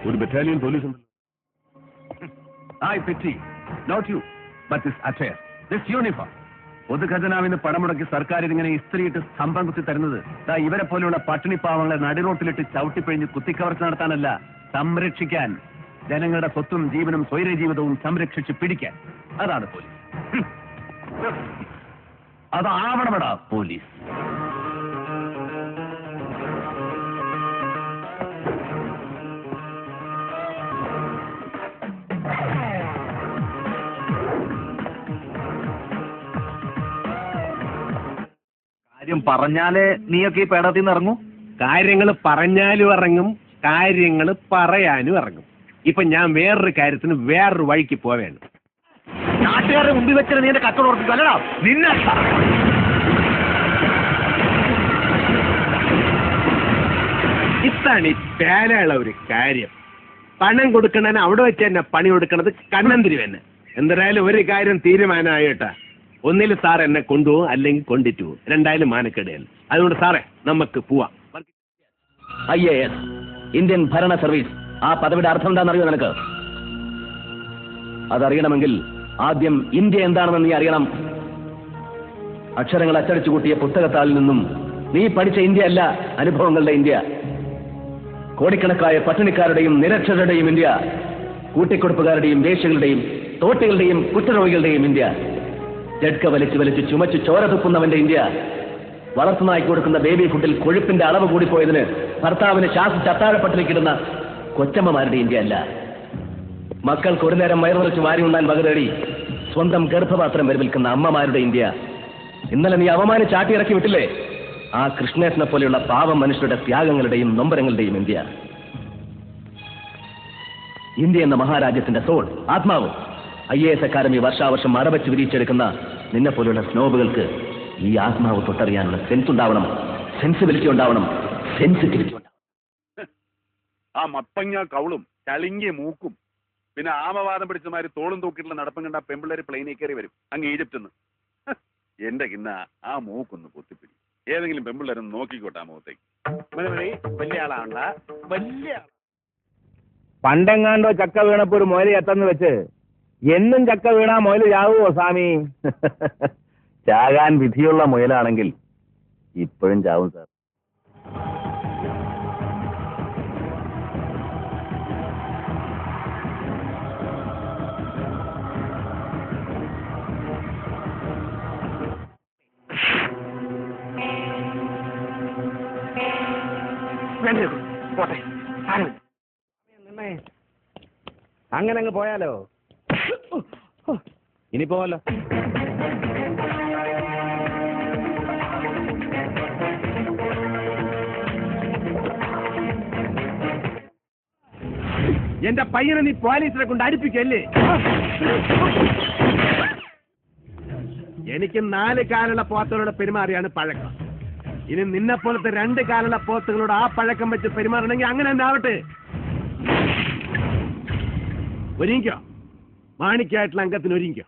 ഒരു battalion police ഉണ്ട്. I pity not you but this attire, this uniform. പൊതുഖജനാവിന് പണം മുടക്കി സർക്കാർ ഇതിങ്ങനെ ഇസ്ത്രീയിട്ട് സ്തംഭം കുത്തി തരുന്നത് ഇവരെ പോലെയുള്ള പട്ടിണി പാവങ്ങളെ നടിറോട്ടിലിട്ട് ചവിട്ടിപ്പിഴിഞ്ഞ് കുത്തിക്കവർച്ച നടത്താനല്ല, സംരക്ഷിക്കാൻ. ജനങ്ങളുടെ സ്വത്തും ജീവനും സ്വൈര ജീവിതവും സംരക്ഷിച്ച് പിടിക്കാൻ. അതാണ് പോലീസ്. അതാവണമെടാ പോലീസ്. കാര്യം പറഞ്ഞാലേ നീയൊക്കെ ഈ പേടത്തിൽ നിന്ന് ഇറങ്ങൂ. കാര്യങ്ങൾ പറഞ്ഞാലും ഇറങ്ങും, കാര്യങ്ങൾ പറയാനും ഇറങ്ങും. ഇപ്പൊ ഞാൻ വേറൊരു കാര്യത്തിന് വേറൊരു വഴിക്ക് പോവേണ്ട. നാട്ടുകാരുടെ മുമ്പിൽ വെച്ചാൽ നീ എന്റെ കച്ചവടം ഉറപ്പിക്കും അല്ലടാ നിന്നെ. ഇതാണ് ഈ പേനയുള്ള ഒരു കാര്യം. പണം കൊടുക്കണന് അവിടെ വെച്ച് തന്നെ പണി കൊടുക്കണത് കണ്ണന്തിരി തന്നെ. എന്തായാലും ഒരു കാര്യം തീരുമാനമായിട്ടാ. ഒന്നിൽ സാർ എന്നെ കൊണ്ടുപോകും, അല്ലെങ്കിൽ കൊണ്ടിട്ട് പോകും. രണ്ടായാലും മാനക്കെടുകയല്ല. അതുകൊണ്ട് സാറേ നമുക്ക് പോവാം. IAS, ഇന്ത്യൻ ഭരണ സർവീസ്. ആ പദവിയുടെ അർത്ഥം എന്താണെന്നറിയോ നിനക്ക്? അതറിയണമെങ്കിൽ ആദ്യം ഇന്ത്യ എന്താണെന്ന് നീ അറിയണം. അക്ഷരങ്ങൾ അച്ചടിച്ചു കൂട്ടിയ പുസ്തകത്താളിൽ നിന്നും നീ പഠിച്ച ഇന്ത്യ അല്ല അനുഭവങ്ങളുടെ ഇന്ത്യ. കോടിക്കണക്കായ പട്ടിണിക്കാരുടെയും നിരക്ഷരരുടെയും ഇന്ത്യ, കൂട്ടിക്കൊടുപ്പുകാരുടെയും വേശ്യകളുടെയും തോട്ടികളുടെയും കുഷ്ഠരോഗികളുടെയും ഇന്ത്യ, ജഡ്ക വലിച്ചു വലിച്ച് ചുമച്ചു ചോര തുപ്പുന്നവന്റെ ഇന്ത്യ, വളർത്തുനായ്ക്ക് കൊടുക്കുന്ന ബേബി ഫുഡിൽ കൊഴുപ്പിന്റെ അളവ് കൂടിപ്പോയതിന് ഭർത്താവിന് ശാസിച്ച് അത്താഴപ്പട്ടിണിക്കിടുന്ന കൊച്ചമ്മമാരുടെ ഇന്ത്യ അല്ല. മക്കൾക്ക് ഒരു നേരം വയറുനിറച്ച് വാരി ഉണ്ണാൻ വക തേടി സ്വന്തം ഗർഭപാത്രം വരവിൽക്കുന്ന അമ്മമാരുടെ ഇന്ത്യ. ഇന്നലെ നീ അവമാനം ചാട്ടിയിറക്കി വിട്ടില്ലേ ആ കൃഷ്ണേട്ടനെ പോലെയുള്ള പാവം മനുഷ്യരുടെ ത്യാഗങ്ങളുടെയും നൊമ്പരങ്ങളുടെയും ഇന്ത്യ. ഇന്ത്യ എന്ന മഹാരാജ്യത്തിന്റെ സോൾ, ആത്മാവ്. IAS അക്കാദമി വർഷാവർഷം മറവച്ച് വിരിച്ചെടുക്കുന്ന നിന്നെ പോലെയുള്ള സ്നോബുകൾക്ക് ഈ ആത്മാവ് തൊട്ടറിയാനുള്ള സെൻസ് ഉണ്ടാവണം, സെൻസിബിലിറ്റി ഉണ്ടാവണം, സെൻസിറ്റിവിറ്റി ഉണ്ടാവണം. ആ മത്തങ്ങ കൗളും ചളിങ്ങിയ മൂക്കും പിന്നെ ആമവാദം പിടിച്ചമാര് തോളും തൂക്കിയിട്ടുള്ള നടപ്പം കണ്ട പെമ്പിള്ളേര് പ്ലെയിനിൽ കയറി വരും അങ്ങ് ഈജിപ്തിൽ നിന്ന്. എന്റെ കിന്ന ആ മൂക്കൊന്ന് പൊത്തിപ്പിടി. ഏതെങ്കിലും പെമ്പിള്ളേരൊന്ന് നോക്കിക്കോട്ടെ ആ മുഖത്തേക്ക്. വലിയ ആളാണ്ട, വലിയ പണ്ടെങ്ങാണ്ടോ ചക്ക വീണപ്പോ ഒരു മുയൽ എത്തന്ന് വെച്ച് എന്നും ചക്ക വീണാ മുയൽ ചാവുമോ സ്വാമി? ചാകാൻ വിധിയുള്ള മുയലാണെങ്കിൽ ഇപ്പോഴും ചാവും സാർ. അങ്ങനെ അങ്ങ് പോയാലോ? ഇനി പോവല്ലോ. എന്റെ പയ്യനെ നീ പോലീസിനെ കൊണ്ട് അടുപ്പിക്കല്ലേ? എനിക്ക് 4 കാലുള്ള പോത്തുകളോട് പെരുമാറിയാണ് പഴക്കം. ഇനി നിന്നെ പോലത്തെ 2 കാലുള്ള പോത്തുകളോട് ആ പഴക്കം വെച്ച് പെരുമാറണമെങ്കിൽ അങ്ങനെ തന്നെ ആവട്ടെ. ഒരുങ്ങിക്കോ, മാണിക്കായിട്ടുള്ള അംഗത്തിന് ഒരുങ്ങിക്കോ.